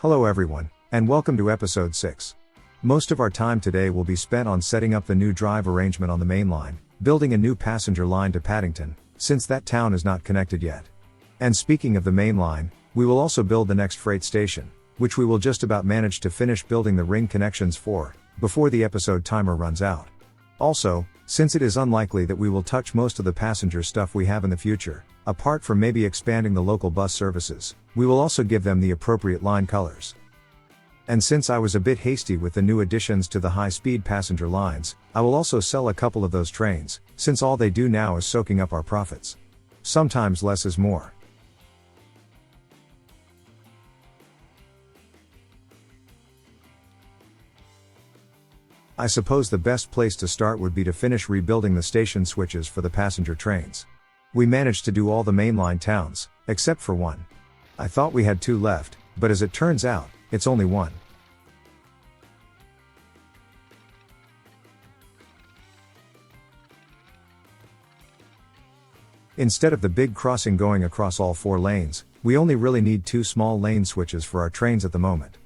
Hello everyone, and welcome to episode 6. Most of our time today will be spent on setting up the new drive arrangement on the main line, building a new passenger line to Paddington, since that town is not connected yet. And speaking of the main line, we will also build the next freight station, which we will just about manage to finish building the ring connections for, before the episode timer runs out. Also, since it is unlikely that we will touch most of the passenger stuff we have in the future, apart from maybe expanding the local bus services, we will also give them the appropriate line colors. And since I was a bit hasty with the new additions to the high-speed passenger lines, I will also sell a couple of those trains, since all they do now is soaking up our profits. Sometimes less is more. I suppose the best place to start would be to finish rebuilding the station switches for the passenger trains. We managed to do all the mainline towns, except for one. I thought we had 2 left, but as it turns out, it's only 1. Instead of the big crossing going across all 4 lanes, we only really need 2 small lane switches for our trains at the moment.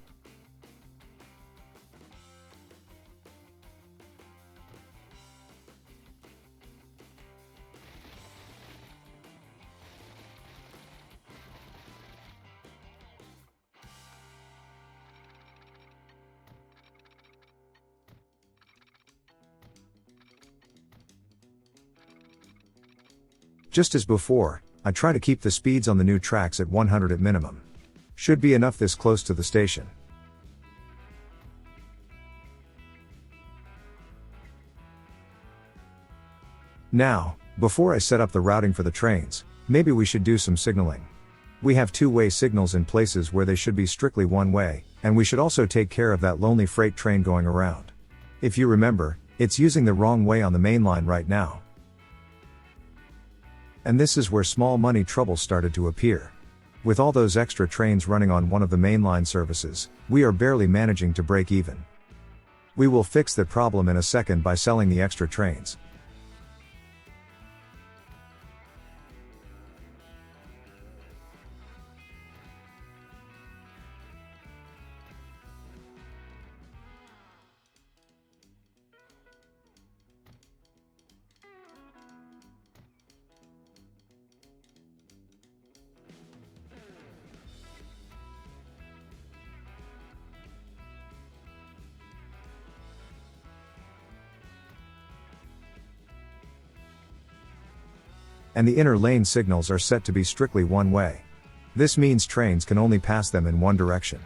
Just as before, I try to keep the speeds on the new tracks at 100 at minimum. Should be enough this close to the station. Now, before I set up the routing for the trains, maybe we should do some signaling. We have 2-way signals in places where they should be strictly one-way, and we should also take care of that lonely freight train going around. If you remember, it's using the wrong way on the main line right now. And this is where small money trouble started to appear. With all those extra trains running on one of the mainline services, we are barely managing to break even. We will fix that problem in a second by selling the extra trains. And the inner lane signals are set to be strictly one way. This means trains can only pass them in one direction.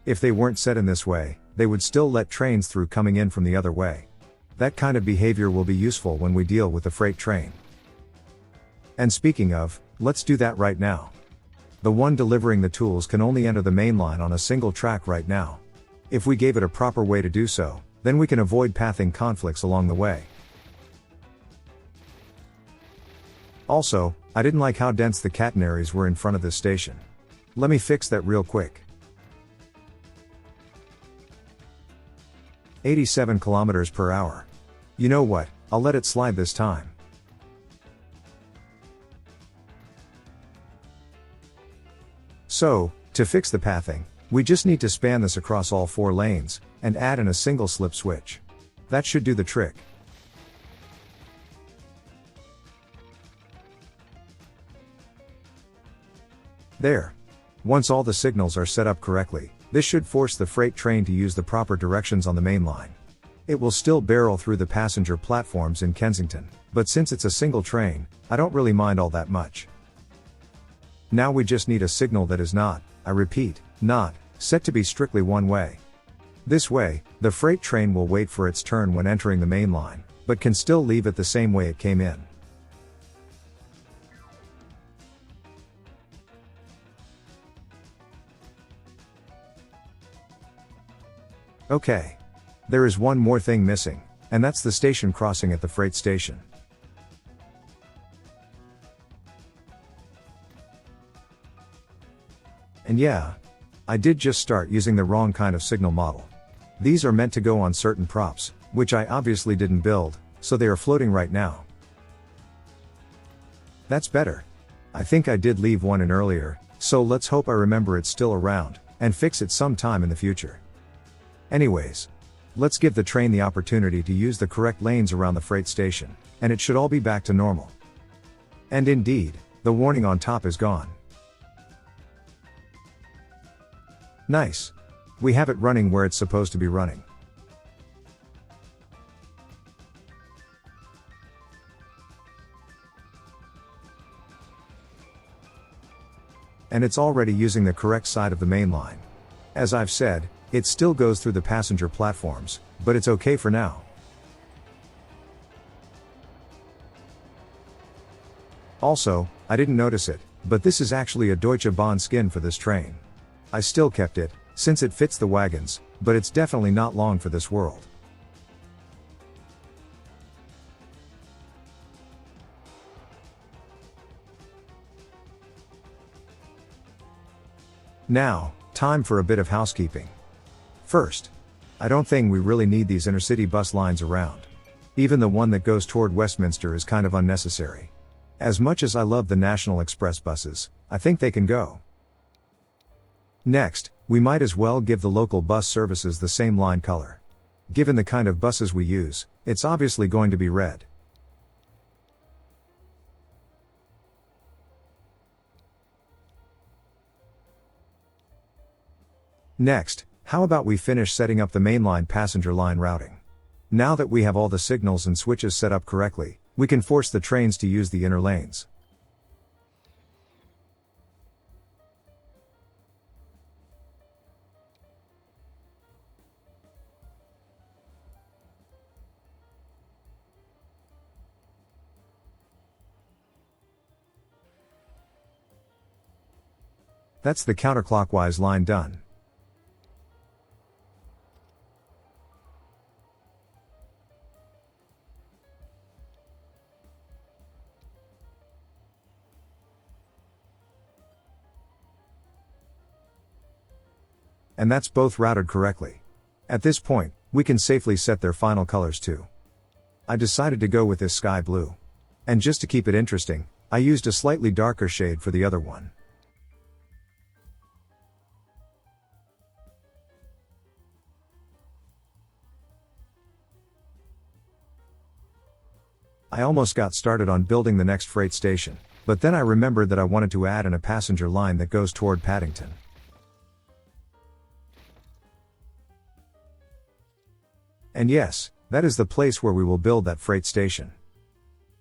If they weren't set in this way, they would still let trains through coming in from the other way. That kind of behavior will be useful when we deal with the freight train. And speaking of, let's do that right now. The one delivering the tools can only enter the main line on a single track right now. If we gave it a proper way to do so, then we can avoid pathing conflicts along the way. Also, I didn't like how dense the catenaries were in front of this station. Let me fix that real quick. 87 kilometers per hour. You know what, I'll let it slide this time. So, to fix the pathing, we just need to span this across all 4 lanes, and add in a single slip switch. That should do the trick. There. Once all the signals are set up correctly, this should force the freight train to use the proper directions on the main line. It will still barrel through the passenger platforms in Kensington, but since it's a single train, I don't really mind all that much. Now we just need a signal that is not, I repeat, not, set to be strictly one way. This way, the freight train will wait for its turn when entering the main line, but can still leave it the same way it came in. Okay. There is one more thing missing, and that's the station crossing at the freight station. And yeah, I did just start using the wrong kind of signal model. These are meant to go on certain props, which I obviously didn't build, so they are floating right now. That's better. I think I did leave one in earlier, so let's hope I remember it's still around, and fix it sometime in the future. Anyways, let's give the train the opportunity to use the correct lanes around the freight station, and it should all be back to normal. And indeed, the warning on top is gone. Nice. We have it running where it's supposed to be running. And it's already using the correct side of the main line. As I've said, it still goes through the passenger platforms, but it's okay for now. Also, I didn't notice it, but this is actually a Deutsche Bahn skin for this train. I still kept it, since it fits the wagons, but it's definitely not long for this world. Now, time for a bit of housekeeping. First, I don't think we really need these intercity bus lines around. Even the one that goes toward Westminster is kind of unnecessary. As much as I love the National Express buses, I think they can go. Next, we might as well give the local bus services the same line color. Given the kind of buses we use, it's obviously going to be red. Next, how about we finish setting up the mainline passenger line routing? Now that we have all the signals and switches set up correctly, we can force the trains to use the inner lanes. That's the counterclockwise line done. And that's both routed correctly. At this point, we can safely set their final colors too. I decided to go with this sky blue. And just to keep it interesting, I used a slightly darker shade for the other one. I almost got started on building the next freight station, but then I remembered that I wanted to add in a passenger line that goes toward Paddington. And yes, that is the place where we will build that freight station.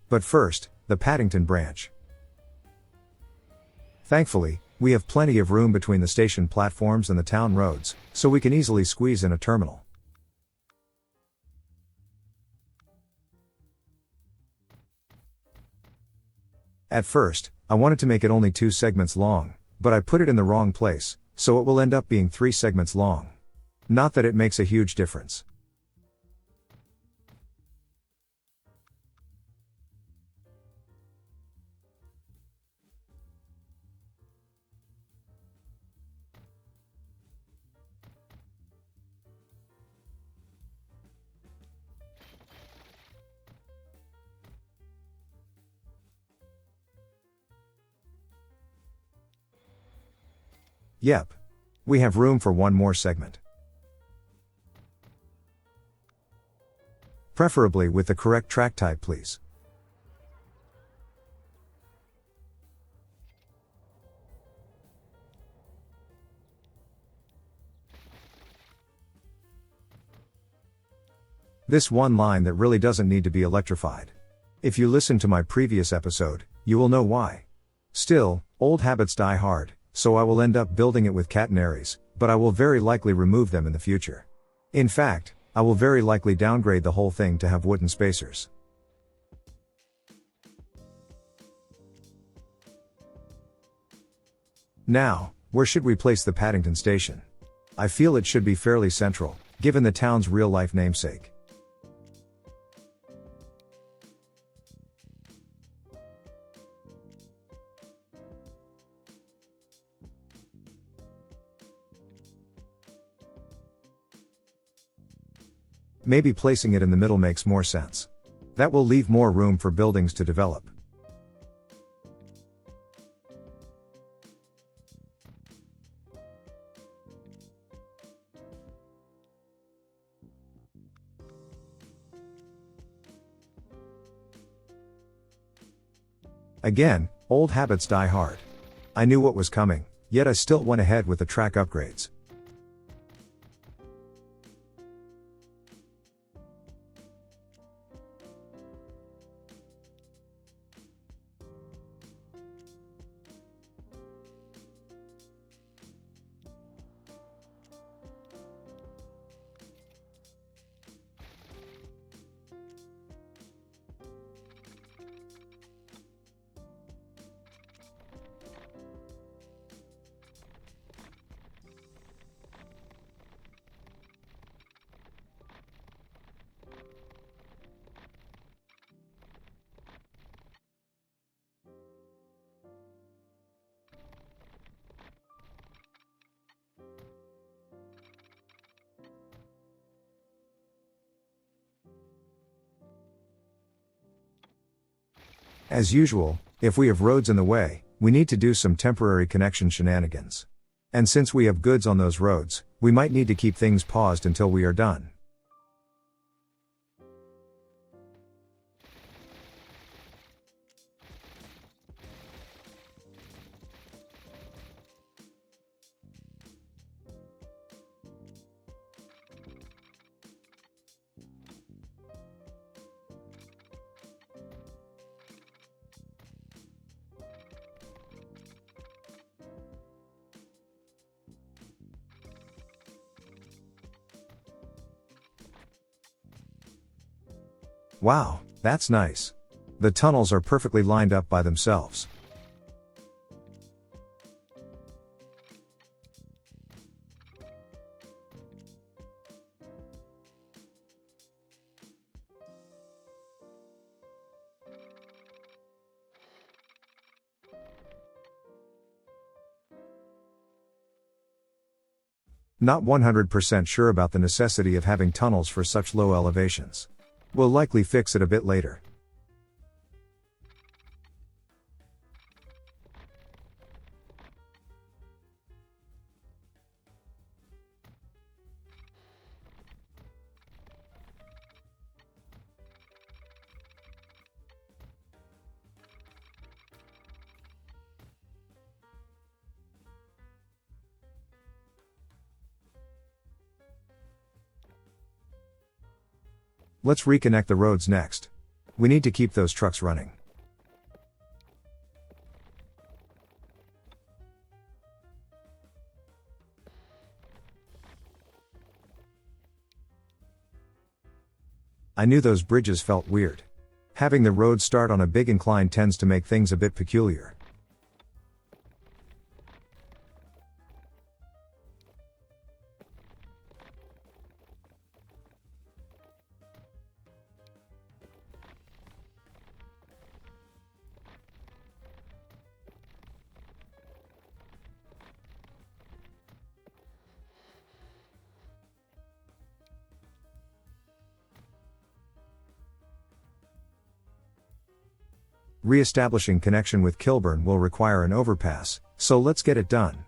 But first, the Paddington Branch. Thankfully, we have plenty of room between the station platforms and the town roads, so we can easily squeeze in a terminal. At first, I wanted to make it only 2 segments long, but I put it in the wrong place, so it will end up being 3 segments long. Not that it makes a huge difference. Yep. We have room for one more segment. Preferably with the correct track type, please. This one line that really doesn't need to be electrified. If you listen to my previous episode, you will know why. Still, old habits die hard. So I will end up building it with catenaries, but I will very likely remove them in the future. In fact, I will very likely downgrade the whole thing to have wooden spacers. Now, where should we place the Paddington Station? I feel it should be fairly central, given the town's real-life namesake. Maybe placing it in the middle makes more sense. That will leave more room for buildings to develop. Again, old habits die hard. I knew what was coming, yet I still went ahead with the track upgrades. As usual, if we have roads in the way, we need to do some temporary connection shenanigans. And since we have goods on those roads, we might need to keep things paused until we are done. Wow, that's nice. The tunnels are perfectly lined up by themselves. Not 100% sure about the necessity of having tunnels for such low elevations. We'll likely fix it a bit later. Let's reconnect the roads next. We need to keep those trucks running. I knew those bridges felt weird. Having the road start on a big incline tends to make things a bit peculiar. Re-establishing connection with Kilburn will require an overpass, so let's get it done.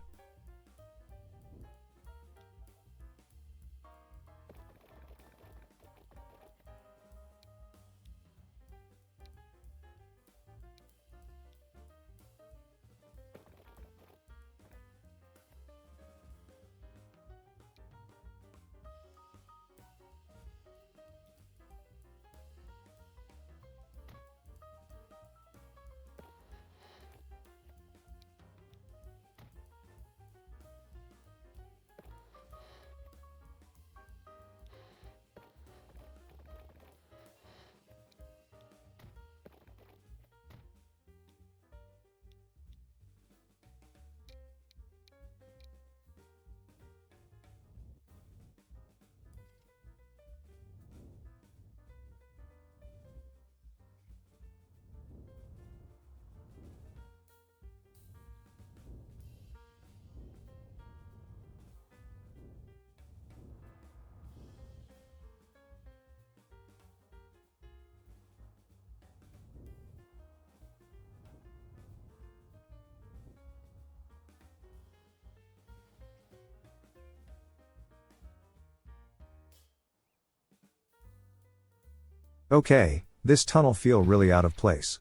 Okay, this tunnel feel really out of place.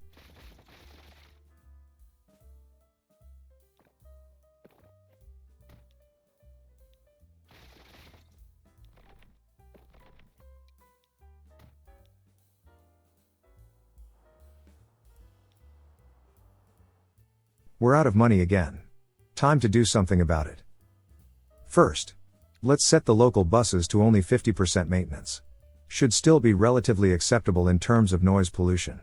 We're out of money again. Time to do something about it. First, let's set the local buses to only 50% maintenance. Should still be relatively acceptable in terms of noise pollution.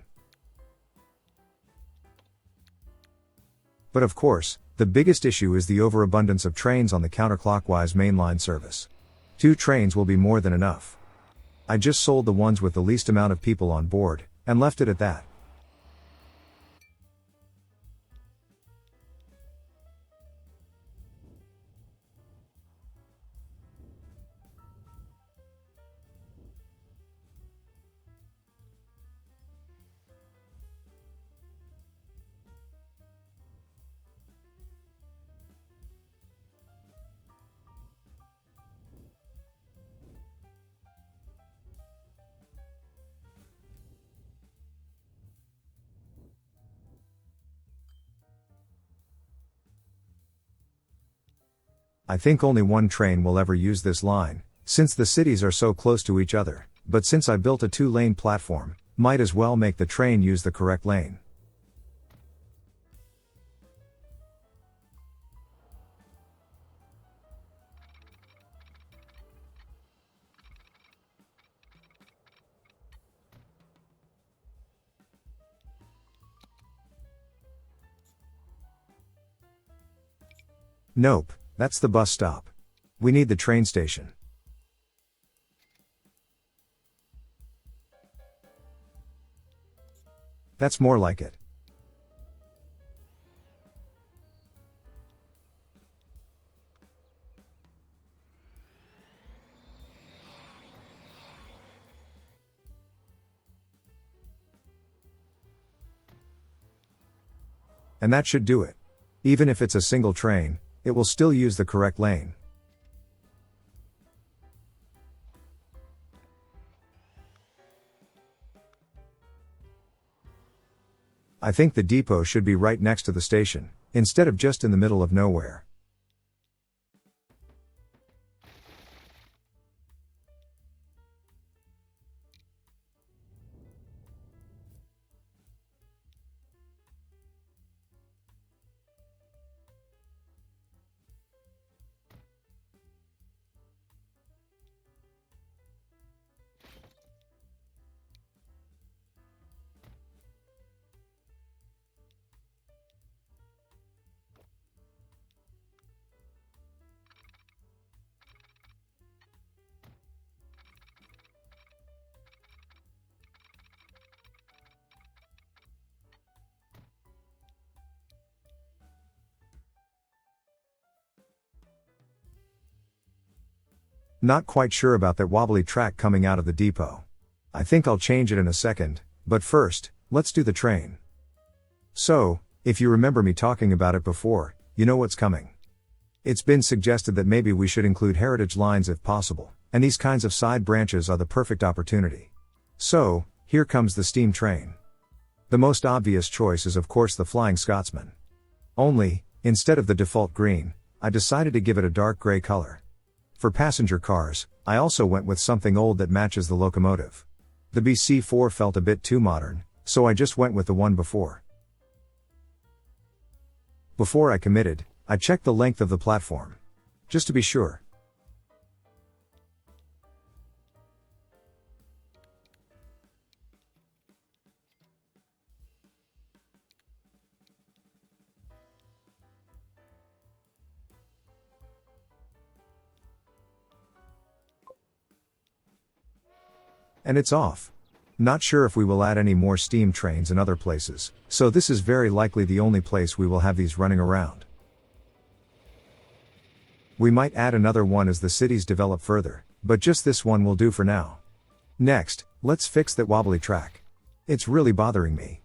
But of course, the biggest issue is the overabundance of trains on the counterclockwise mainline service. 2 trains will be more than enough. I just sold the ones with the least amount of people on board, and left it at that. I think only one train will ever use this line, since the cities are so close to each other, but since I built a 2-lane platform, might as well make the train use the correct lane. Nope, that's the bus stop. We need the train station. That's more like it. And that should do it. Even if it's a single train, it will still use the correct lane. I think the depot should be right next to the station, instead of just in the middle of nowhere. Not quite sure about that wobbly track coming out of the depot. I think I'll change it in a second, but first, let's do the train. So, if you remember me talking about it before, you know what's coming. It's been suggested that maybe we should include heritage lines if possible, and these kinds of side branches are the perfect opportunity. So, here comes the steam train. The most obvious choice is of course the Flying Scotsman. Only, instead of the default green, I decided to give it a dark gray color. For passenger cars, I also went with something old that matches the locomotive. The BC4 felt a bit too modern, so I just went with the one before. Before I committed, I checked the length of the platform. Just to be sure. And it's off. Not sure if we will add any more steam trains in other places, so this is very likely the only place we will have these running around. We might add another one as the cities develop further, but just this one will do for now. Next, let's fix that wobbly track. It's really bothering me.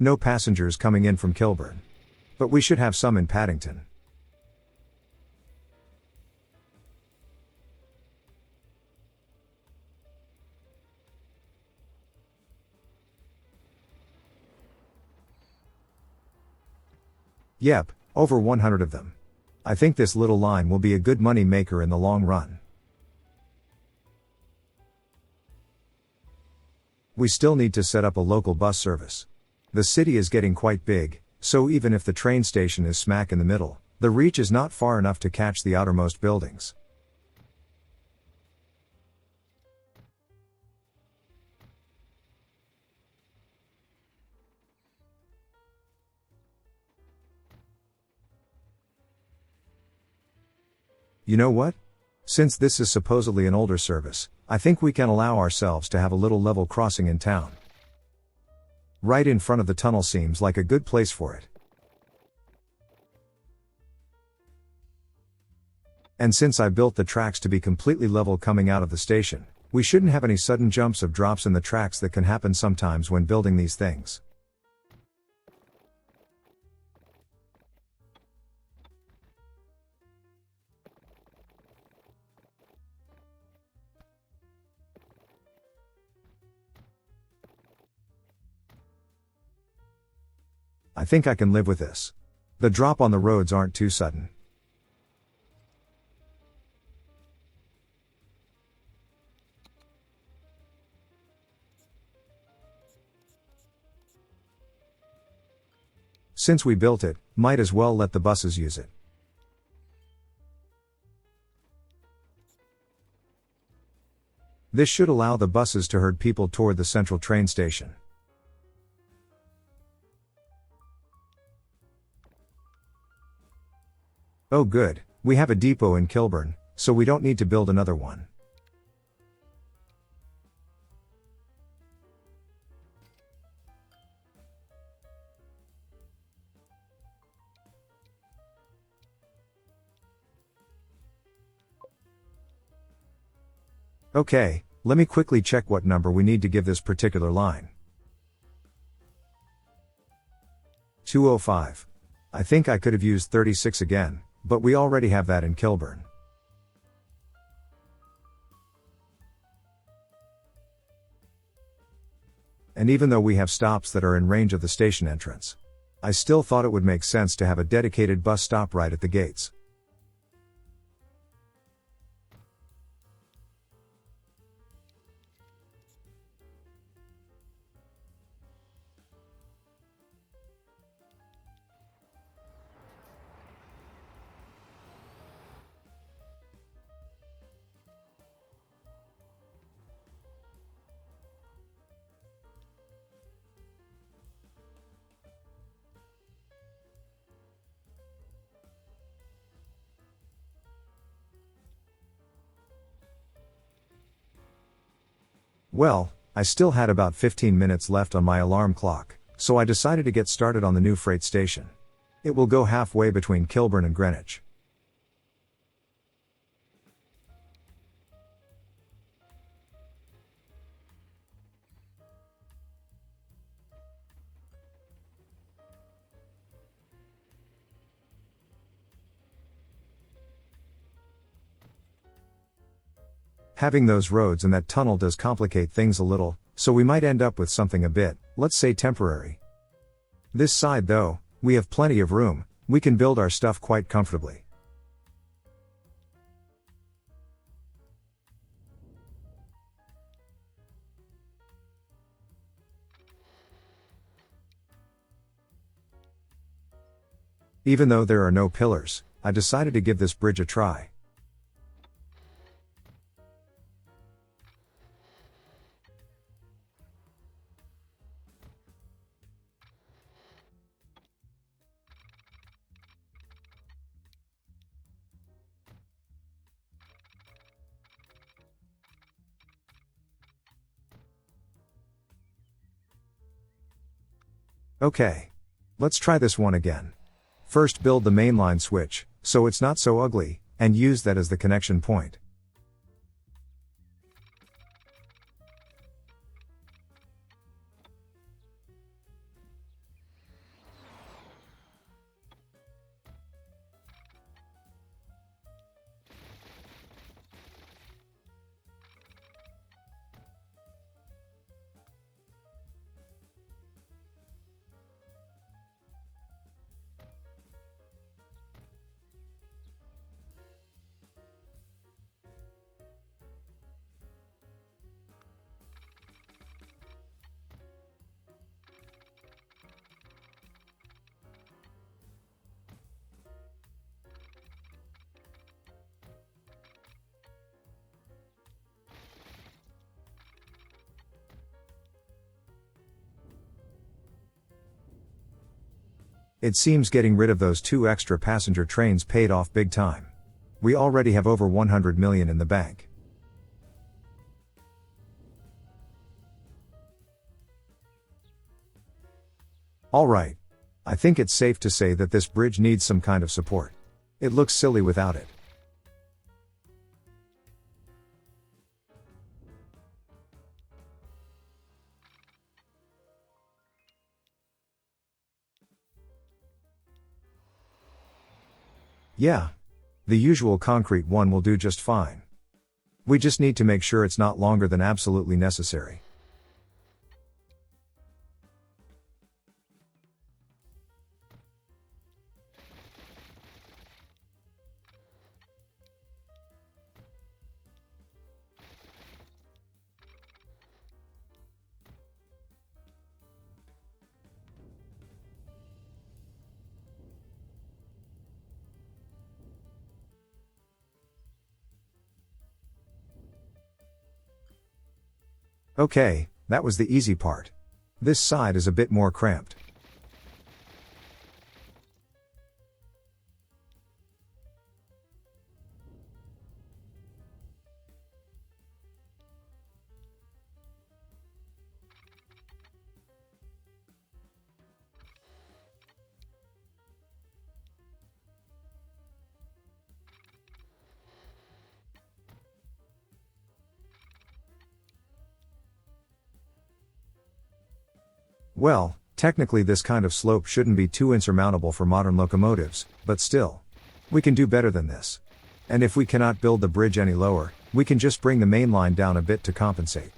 No passengers coming in from Kilburn. But we should have some in Paddington. Yep, over 100 of them. I think this little line will be a good money maker in the long run. We still need to set up a local bus service. The city is getting quite big, so even if the train station is smack in the middle, the reach is not far enough to catch the outermost buildings. You know what? Since this is supposedly an older service, I think we can allow ourselves to have a little level crossing in town. Right in front of the tunnel seems like a good place for it. And since I built the tracks to be completely level coming out of the station, we shouldn't have any sudden jumps of drops in the tracks that can happen sometimes when building these things. I think I can live with this. The drop on the roads aren't too sudden. Since we built it, might as well let the buses use it. This should allow the buses to herd people toward the central train station. Oh good, we have a depot in Kilburn, so we don't need to build another one. Okay, let me quickly check what number we need to give this particular line. 205. I think I could have used 36 again, but we already have that in Kilburn. And even though we have stops that are in range of the station entrance, I still thought it would make sense to have a dedicated bus stop right at the gates. Well, I still had about 15 minutes left on my alarm clock, so I decided to get started on the new freight station. It will go halfway between Kilburn and Greenwich. Having those roads and that tunnel does complicate things a little, so we might end up with something a bit, let's say temporary. This side though, we have plenty of room, we can build our stuff quite comfortably. Even though there are no pillars, I decided to give this bridge a try. Okay. Let's try this one again. First build the mainline switch, so it's not so ugly, and use that as the connection point. It seems getting rid of those 2 extra passenger trains paid off big time. We already have over 100 million in the bank. Alright. I think it's safe to say that this bridge needs some kind of support. It looks silly without it. Yeah. The usual concrete one will do just fine. We just need to make sure it's not longer than absolutely necessary. Okay, that was the easy part. This side is a bit more cramped. Well, technically this kind of slope shouldn't be too insurmountable for modern locomotives, but still. We can do better than this. And if we cannot build the bridge any lower, we can just bring the main line down a bit to compensate.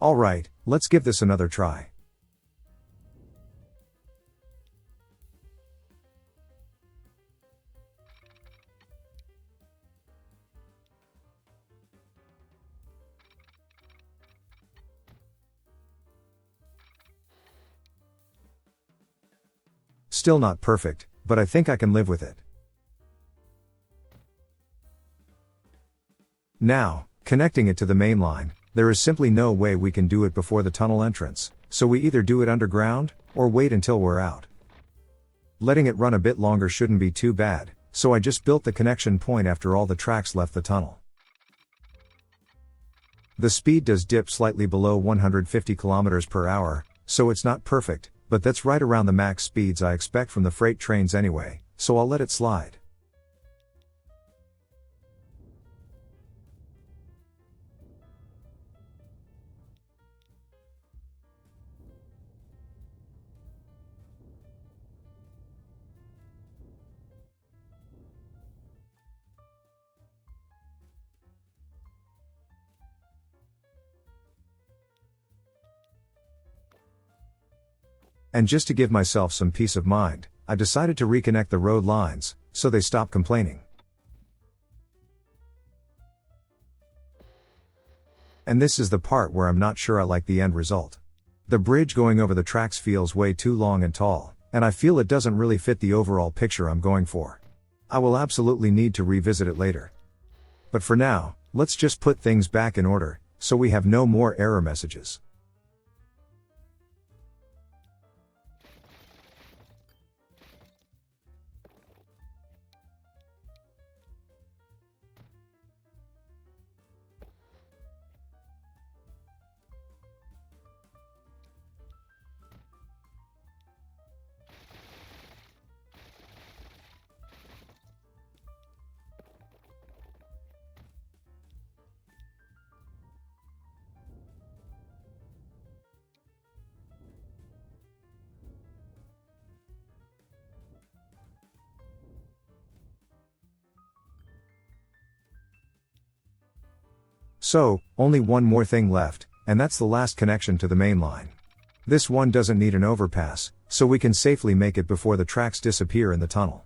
Alright, let's give this another try. Still not perfect, but I think I can live with it. Now, connecting it to the main line, there is simply no way we can do it before the tunnel entrance, so we either do it underground, or wait until we're out. Letting it run a bit longer shouldn't be too bad, so I just built the connection point after all the tracks left the tunnel. The speed does dip slightly below 150 km per hour, so it's not perfect, but that's right around the max speeds I expect from the freight trains anyway, so I'll let it slide. And just to give myself some peace of mind, I decided to reconnect the road lines, so they stop complaining. And this is the part where I'm not sure I like the end result. The bridge going over the tracks feels way too long and tall, and I feel it doesn't really fit the overall picture I'm going for. I will absolutely need to revisit it later. But for now, let's just put things back in order, so we have no more error messages. So, only one more thing left, and that's the last connection to the main line. This one doesn't need an overpass, so we can safely make it before the tracks disappear in the tunnel.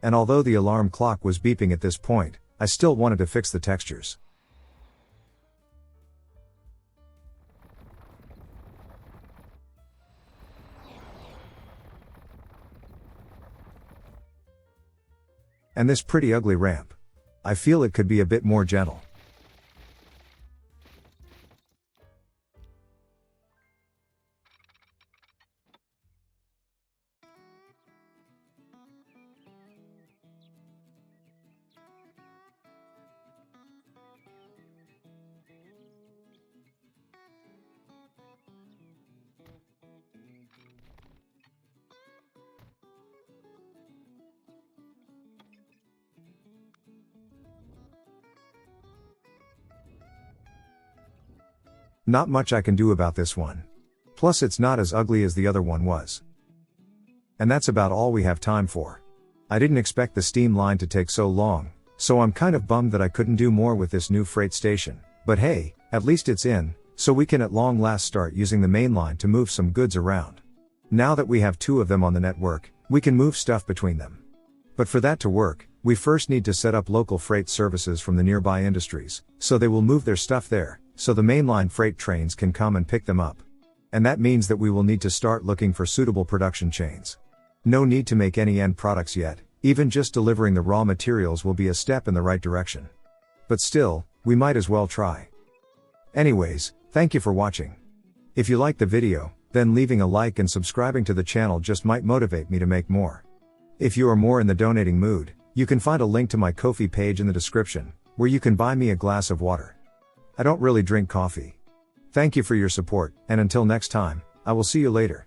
And although the alarm clock was beeping at this point, I still wanted to fix the textures. And this pretty ugly ramp. I feel it could be a bit more gentle. Not much I can do about this one. Plus it's not as ugly as the other one was. And that's about all we have time for. I didn't expect the steam line to take so long, so I'm kind of bummed that I couldn't do more with this new freight station. But hey, at least it's in, so we can at long last start using the main line to move some goods around. Now that we have 2 of them on the network, we can move stuff between them. But for that to work, we first need to set up local freight services from the nearby industries, so they will move their stuff there, so the mainline freight trains can come and pick them up. And that means that we will need to start looking for suitable production chains. No need to make any end products yet, even just delivering the raw materials will be a step in the right direction. But still, we might as well try. Anyways, thank you for watching. If you liked the video, then leaving a like and subscribing to the channel just might motivate me to make more. If you are more in the donating mood, you can find a link to my Ko-fi page in the description, where you can buy me a glass of water. I don't really drink coffee. Thank you for your support, and until next time, I will see you later.